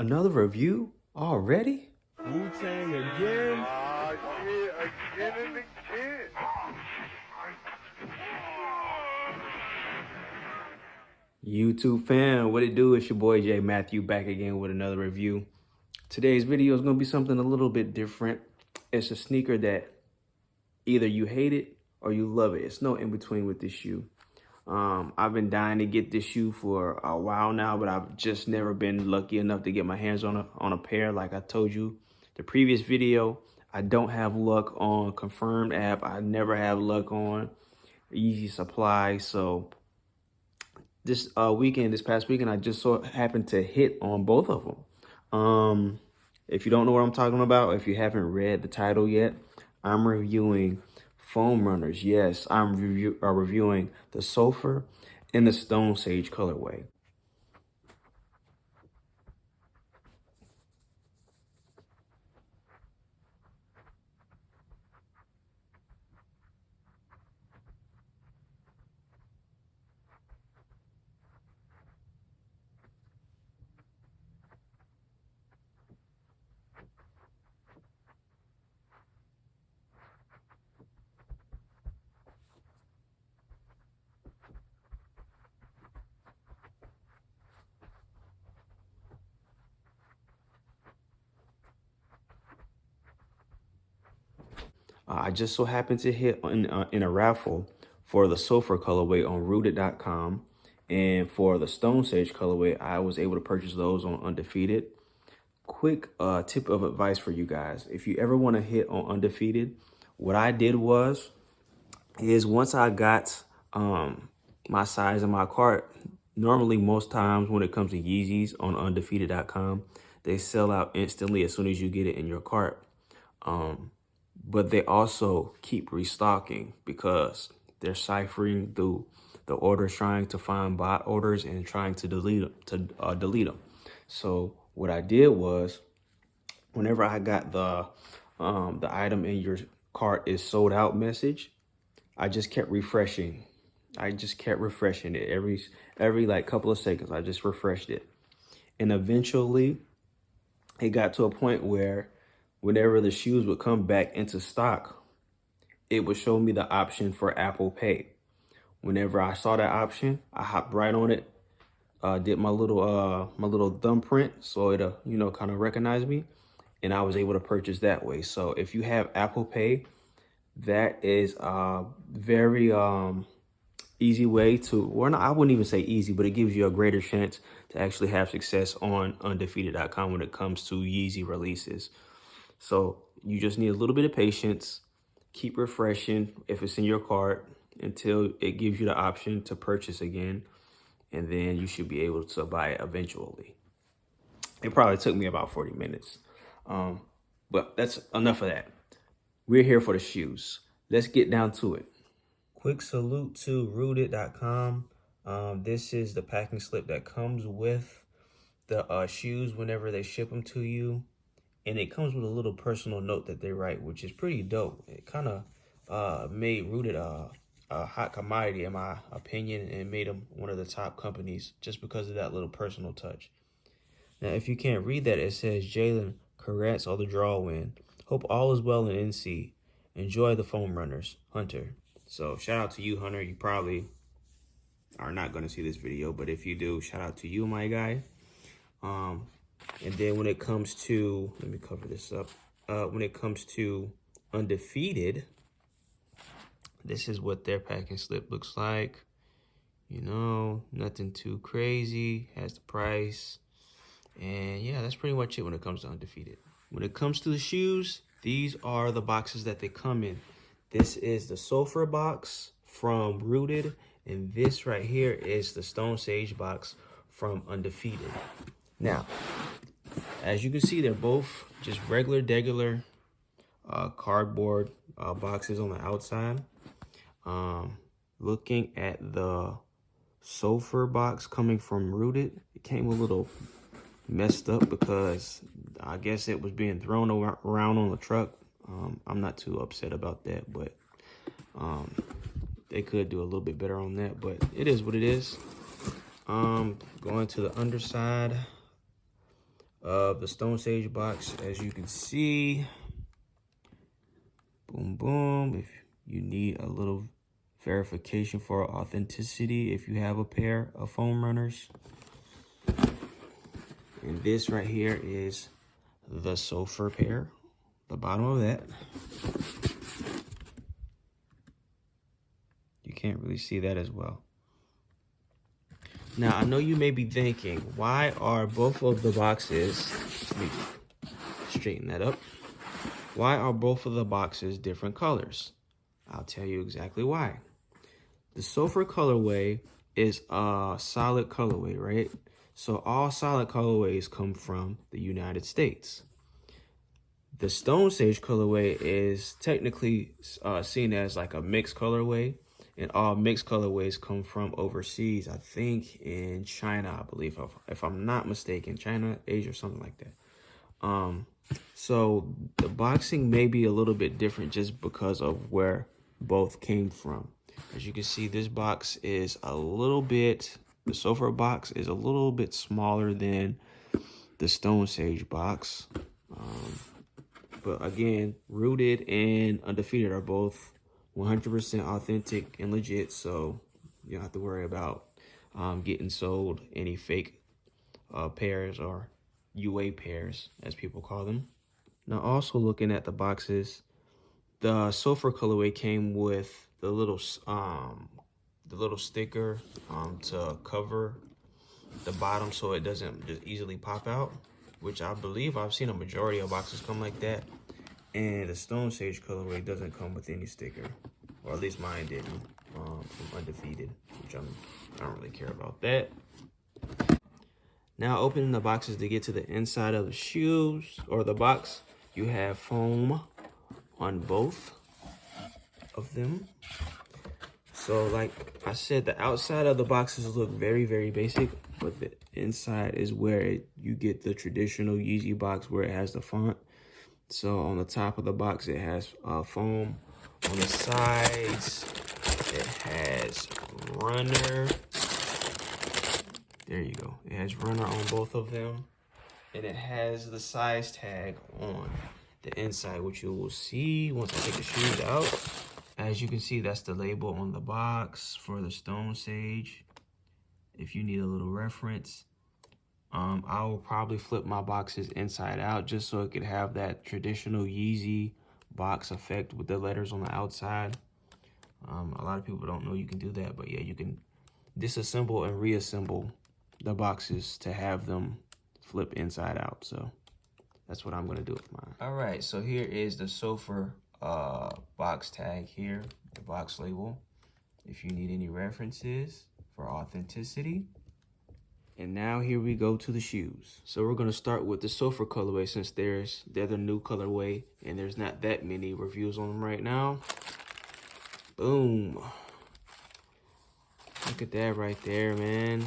Another review already? Wu-Tang again? Yeah, again and again. YouTube fan, what it do? It's your boy Jay Matthew back again with another review. Today's video is going to be something a little bit different. It's a sneaker that either you hate it or you love it. It's no in between with this shoe. I've been dying to get this shoe for a while now, but I've just never been lucky enough to get my hands on a pair. Like I told you the previous video, I don't have luck on Confirmed app. I never have luck on Yeezy Supply. So this past weekend, I just so happened to hit on both of them. If you don't know what I'm talking about, if you haven't read the title yet, I'm reviewing foam runners. Yes, I'm reviewing the Sulfur and the Stone Sage colorway. I just so happened to hit in a raffle for the Sulfur colorway on Rooted.com. And for the Stone Sage colorway, I was able to purchase those on Undefeated. Quick tip of advice for you guys. If you ever want to hit on Undefeated, what I did is once I got my size in my cart, normally most times when it comes to Yeezys on Undefeated.com, they sell out instantly as soon as you get it in your cart. But they also keep restocking because they're ciphering through the orders, trying to find bot orders and trying to delete them. So what I did was, whenever I got the item in your cart is sold out message, I just kept refreshing. I just kept refreshing it every like couple of seconds. I just refreshed it, and eventually, it got to a point where whenever the shoes would come back into stock, it would show me the option for Apple Pay. Whenever I saw that option, I hopped right on it, did my little thumbprint so it kind of recognized me, and I was able to purchase that way. So if you have Apple Pay, that is a very easy way to, or not, I wouldn't even say easy, but it gives you a greater chance to actually have success on Undefeated.com when it comes to Yeezy releases. So you just need a little bit of patience. Keep refreshing if it's in your cart until it gives you the option to purchase again. And then you should be able to buy it eventually. It probably took me about 40 minutes. But that's enough of that. We're here for the shoes. Let's get down to it. Quick salute to Rooted.com. This is the packing slip that comes with the shoes whenever they ship them to you. And it comes with a little personal note that they write, which is pretty dope. It kind of made Rooted a hot commodity, in my opinion, and made them one of the top companies just because of that little personal touch. Now, if you can't read that, it says, Jalen, congrats on the draw win. Hope all is well in NC. Enjoy the foam runners, Hunter. So shout out to you, Hunter. You probably are not going to see this video, but if you do, shout out to you, my guy. And then when it comes to, let me cover this up. When it comes to Undefeated, this is what their packing slip looks like. You know, nothing too crazy. Has the price. And yeah, that's pretty much it when it comes to Undefeated. When it comes to the shoes, these are the boxes that they come in. This is the Sulfur box from Rooted, and this right here is the Stone Sage box from Undefeated. Now, as you can see, they're both just regular cardboard boxes on the outside. Looking at the Sulfur box coming from Rooted, it came a little messed up because I guess it was being thrown around on the truck. I'm not too upset about that, but they could do a little bit better on that, but it is what it is. Going to the underside, of the Stone Sage box. As you can see, boom, boom. If you need a little verification for authenticity, if you have a pair of foam runners. And this right here is the Sulfur pair, the bottom of that. You can't really see that as well. Now, I know you may be thinking, why are both of the boxes, let me straighten that up. Why are both of the boxes different colors? I'll tell you exactly why. The Sulfur colorway is a solid colorway, right? So all solid colorways come from the United States. The Stone Sage colorway is technically seen as like a mixed colorway, and all mixed colorways come from overseas. I think in China, I believe, if I'm not mistaken, China, Asia, or something like that. So the boxing may be a little bit different just because of where both came from. As you can see, this box is a little bit, the Sulfur box is a little bit smaller than the Stone Sage box. But again, Rooted and Undefeated are both 100% authentic and legit, so you don't have to worry about getting sold any fake pairs or UA pairs, as people call them. Now, also looking at the boxes, the Sulfur colorway came with the little sticker to cover the bottom so it doesn't just easily pop out, which I believe I've seen a majority of boxes come like that. And the Stone Sage colorway doesn't come with any sticker, or at least mine didn't, from Undefeated, which I don't really care about that. Now opening the boxes to get to the inside of the shoes or the box, you have foam on both of them. So like I said, the outside of the boxes look very, very basic, but the inside is where you get the traditional Yeezy box where it has the font. So on the top of the box, it has foam. On the sides, it has Runner. There you go. It has Runner on both of them. And it has the size tag on the inside, which you will see once I take the shoes out. As you can see, that's the label on the box for the Stone Sage. If you need a little reference. I will probably flip my boxes inside out just so it could have that traditional Yeezy box effect with the letters on the outside. A lot of people don't know you can do that, but yeah, you can disassemble and reassemble the boxes to have them flip inside out. So that's what I'm gonna do with mine. All right, so here is the Sulfur box tag here, the box label. If you need any references for authenticity. And now here we go to the shoes. So we're gonna start with the Sulfur colorway since they're the new colorway and there's not that many reviews on them right now. Boom. Look at that right there, man.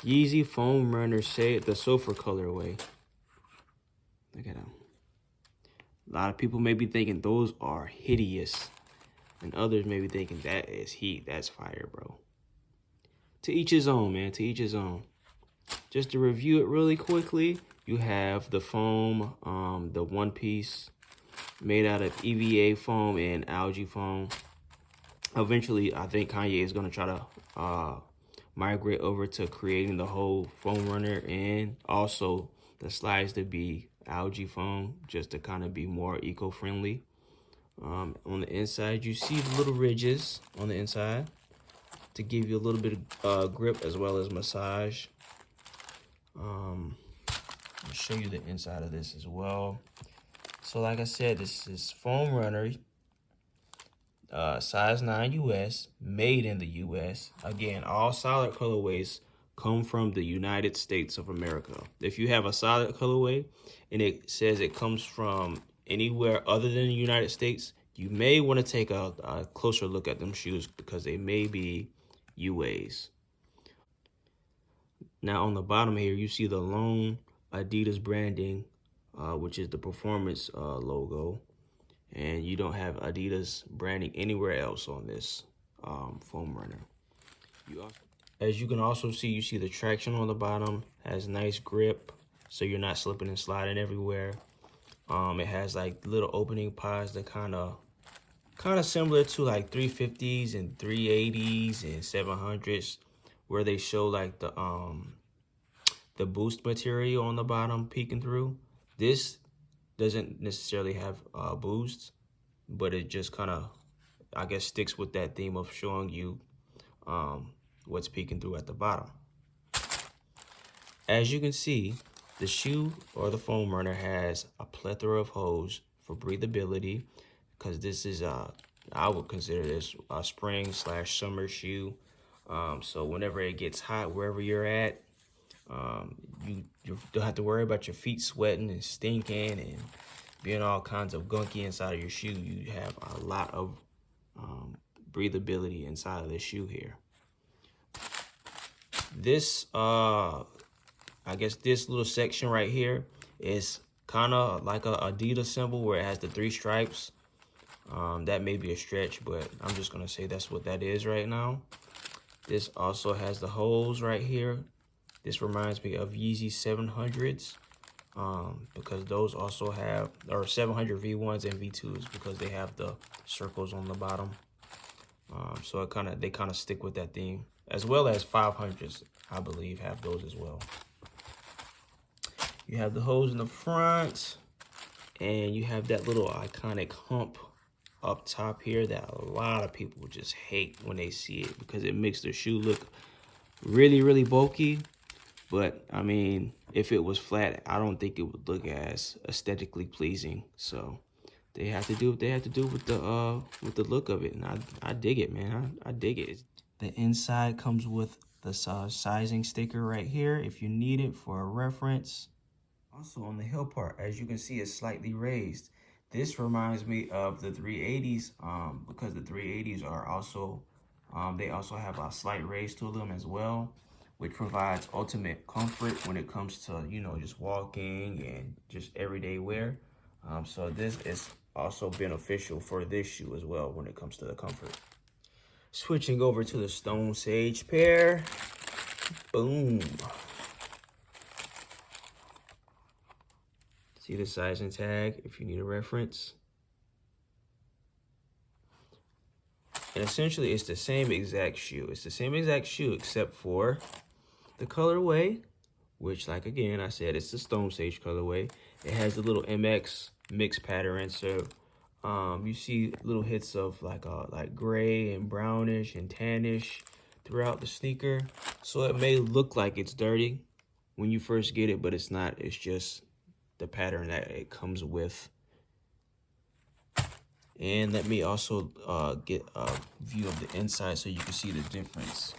Yeezy Foam Runner, say the Sulfur colorway. Look at them. A lot of people may be thinking those are hideous. And others may be thinking that is heat, that's fire, bro. To each his own, man, to each his own. Just to review it really quickly, you have the foam, the one piece made out of EVA foam and algae foam. Eventually, I think Kanye is going to try to migrate over to creating the whole foam runner and also the slides to be algae foam just to kind of be more eco-friendly. On the inside, you see the little ridges on the inside to give you a little bit of grip as well as massage. I'll show you the inside of this as well. So like I said, this is Foam Runner, size 9 US, made in the US. Again, all solid colorways come from the United States of America. If you have a solid colorway and it says it comes from anywhere other than the United States, you may want to take a closer look at them shoes because they may be UAs. Now on the bottom here, you see the lone Adidas branding, which is the performance logo. And you don't have Adidas branding anywhere else on this foam runner. As you can also see, you see the traction on the bottom, has nice grip. so you're not slipping and sliding everywhere. It has like little opening pods that kind of similar to like 350s and 380s and 700s, where they show like the boost material on the bottom peeking through. This doesn't necessarily have boost, but it just kind of, I guess, sticks with that theme of showing you what's peeking through at the bottom. As you can see, the shoe or the foam runner has a plethora of holes for breathability, because this is I would consider this a spring/summer shoe. So whenever it gets hot, wherever you're at, you don't have to worry about your feet sweating and stinking and being all kinds of gunky inside of your shoe. You have a lot of breathability inside of this shoe here. This I guess this little section right here is kind of like a Adidas symbol where it has the 3 stripes. That may be a stretch, but I'm just gonna say that's what that is right now. This also has the holes right here. This reminds me of Yeezy 700s, because those also have, or 700 V1s and V2s, because they have the circles on the bottom. So they kind of stick with that theme, as well as 500s, I believe, have those as well. You have the holes in the front, and you have that little iconic hump up top here that a lot of people just hate when they see it, because it makes the shoe look really, really bulky. But I mean, if it was flat, I don't think it would look as aesthetically pleasing. So they have to do what they have to do with the look of it, and I dig it, man. I dig it. The inside comes with the sizing sticker right here if you need it for a reference. Also on the heel part, as you can see, it's slightly raised. This reminds me of the 380s, because the 380s are also, they also have a slight raise to them as well, which provides ultimate comfort when it comes to, you know, just walking and just everyday wear. So this is also beneficial for this shoe as well when it comes to the comfort. Switching over to the Stone Sage pair. Boom. See the sizing tag if you need a reference. And essentially, it's the same exact shoe. It's the same exact shoe except for the colorway, which, like again, I said, it's the Stone Sage colorway. It has the little MX mix pattern, so you see little hits of like gray and brownish and tannish throughout the sneaker. So it may look like it's dirty when you first get it, but it's not. It's just the pattern that it comes with. And let me also get a view of the inside so you can see the difference.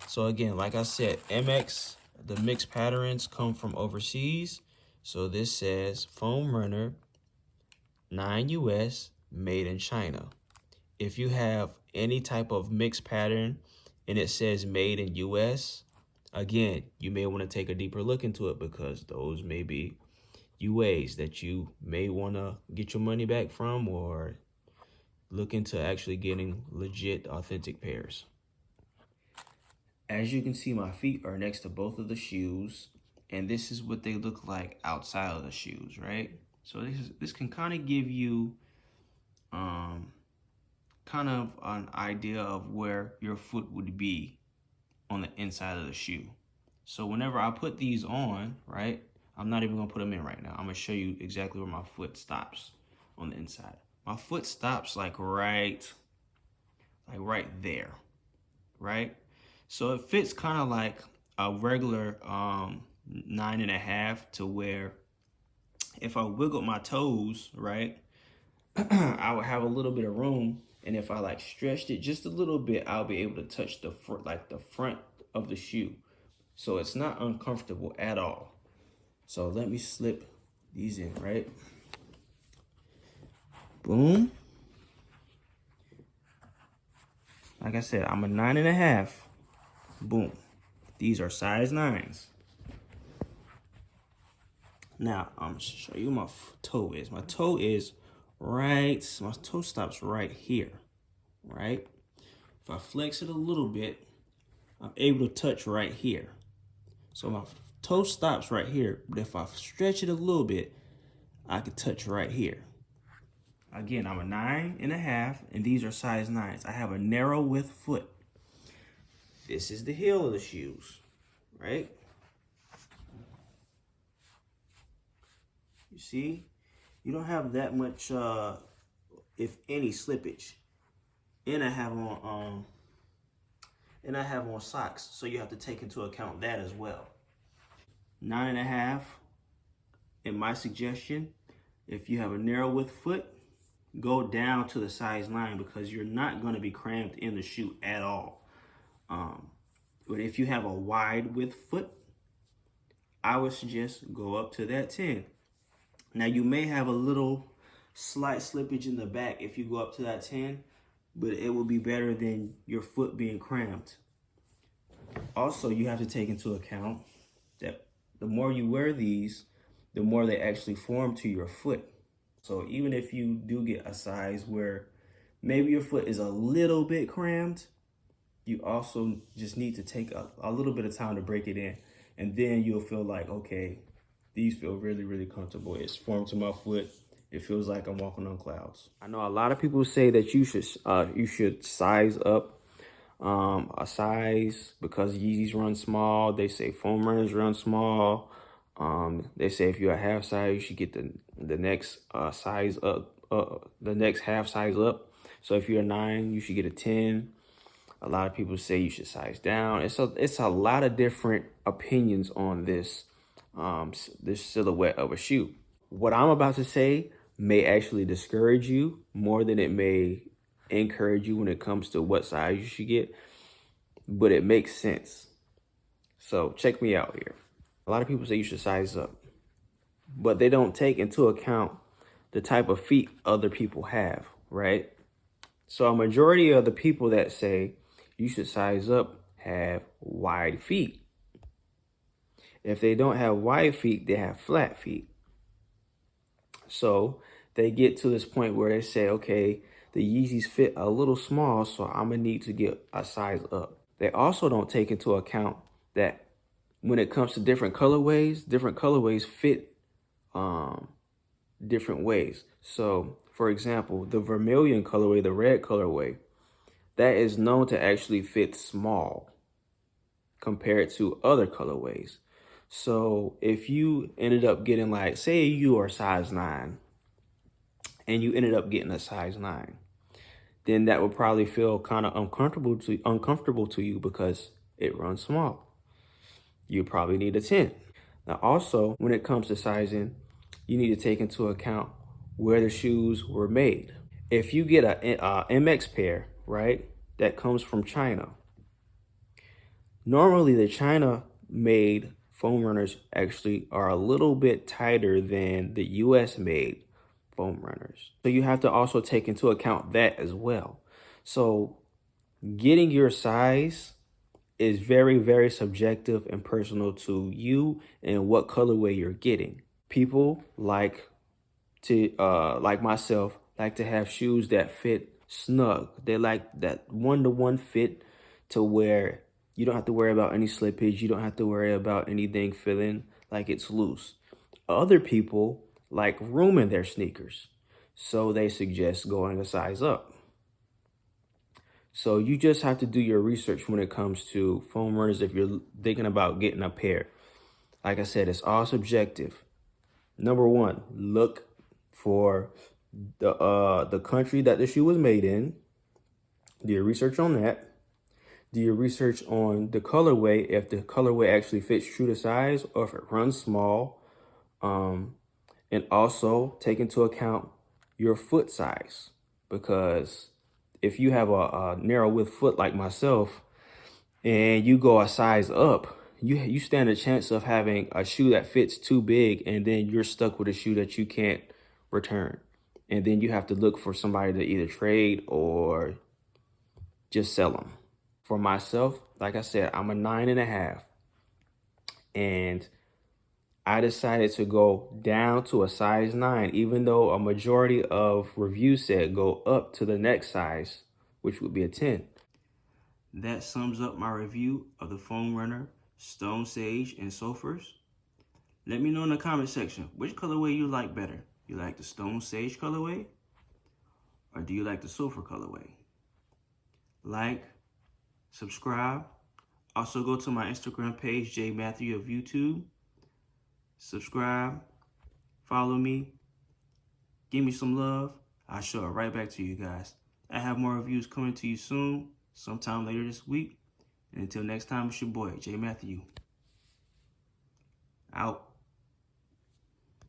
So again, like I said, MX, the mixed patterns come from overseas. So this says Foam Runner 9 US, made in China. If you have any type of mixed pattern and it says made in US, again, you may want to take a deeper look into it, because those may be UAs that you may want to get your money back from, or look into actually getting legit, authentic pairs. As you can see, my feet are next to both of the shoes, and this is what they look like outside of the shoes, right? So this can kind of give you kind of an idea of where your foot would be on the inside of the shoe. So whenever I put these on, right, I'm not even gonna put them in right now. I'm gonna show you exactly where my foot stops on the inside. My foot stops like right there, right? So it fits kind of like a regular 9.5, to where if I wiggled my toes, right, I would have a little bit of room. And if I like stretched it just a little bit, I'll be able to touch the front, like the front of the shoe. So it's not uncomfortable at all. So let me slip these in, right? Boom. Like I said, I'm a 9.5. Boom. These are size 9s. Now, I'm going to show you my toe is. My toe is right, my toe stops right here, right? If I flex it a little bit, I'm able to touch right here. So my toe stops right here, but if I stretch it a little bit, I can touch right here. Again, I'm a 9.5, and these are size 9s. I have a narrow width foot. This is the heel of the shoes, right? You see, you don't have that much, if any, slippage. And I have on socks, so you have to take into account that as well. 9.5. And my suggestion, if you have a narrow width foot, go down to the size 9 because you're not going to be cramped in the shoe at all. But if you have a wide width foot, I would suggest go up to that 10. Now you may have a little slight slippage in the back if you go up to that 10, but it will be better than your foot being cramped. Also, you have to take into account that the more you wear these, the more they actually form to your foot. So even if you do get a size where maybe your foot is a little bit crammed, you also just need to take a little bit of time to break it in. And then you'll feel like, okay, these feel really, really comfortable. It's formed to my foot. It feels like I'm walking on clouds. I know a lot of people say that you should size up a size because Yeezys run small. They say foam runners run small. They say if you're a half size, you should get the next size up, the next half size up. So if you're a 9, you should get a 10. A lot of people say you should size down. It's a lot of different opinions on this this silhouette of a shoe. What I'm about to say may actually discourage you more than it may encourage you when it comes to what size you should get, but it makes sense. So check me out here. A lot of people say you should size up, but they don't take into account the type of feet other people have, right? So a majority of the people that say you should size up have wide feet. If they don't have wide feet, they have flat feet. So they get to this point where they say, okay, the Yeezys fit a little small, so I'm gonna need to get a size up. They also don't take into account that when it comes to different colorways fit different ways. So for example, the vermilion colorway, the red colorway, that is known to actually fit small compared to other colorways. So if you ended up getting, like, say you are size 9 and you ended up getting a size 9, then that would probably feel kind of uncomfortable to you because it runs small. You probably need a 10. Now also, when it comes to sizing, you need to take into account where the shoes were made. If you get a MX pair, right, that comes from China, normally the China made foam runners actually are a little bit tighter than the US made foam runners. So you have to also take into account that as well. So getting your size is very, very subjective and personal to you and what colorway you're getting. People like myself, like to have shoes that fit snug. They like that one-to-one fit to where you don't have to worry about any slippage. You don't have to worry about anything feeling like it's loose. Other people like room in their sneakers, so they suggest going a size up. So you just have to do your research when it comes to foam runners if you're thinking about getting a pair. Like I said, it's all subjective. Number one, look for the country that the shoe was made in. Do your research on that. Do your research on the colorway, if the colorway actually fits true to size or if it runs small. And also take into account your foot size, because if you have a narrow width foot like myself and you go a size up, you stand a chance of having a shoe that fits too big, and then you're stuck with a shoe that you can't return. And then you have to look for somebody to either trade or just sell them. For myself, like I said, I'm a 9.5. And I decided to go down to a size 9, even though a majority of reviews said go up to the next size, which would be a 10. That sums up my review of the Foam Runner Stone Sage, and Sulfurs. Let me know in the comment section which colorway you like better. You like the Stone Sage colorway, or do you like the Sulfur colorway? Like, subscribe. Also go to my Instagram page, J Matthew of YouTube. Subscribe, follow me, give me some love. I'll show it right back to you guys. I have more reviews coming to you soon, sometime later this week. And until next time, it's your boy, J Matthew. Out.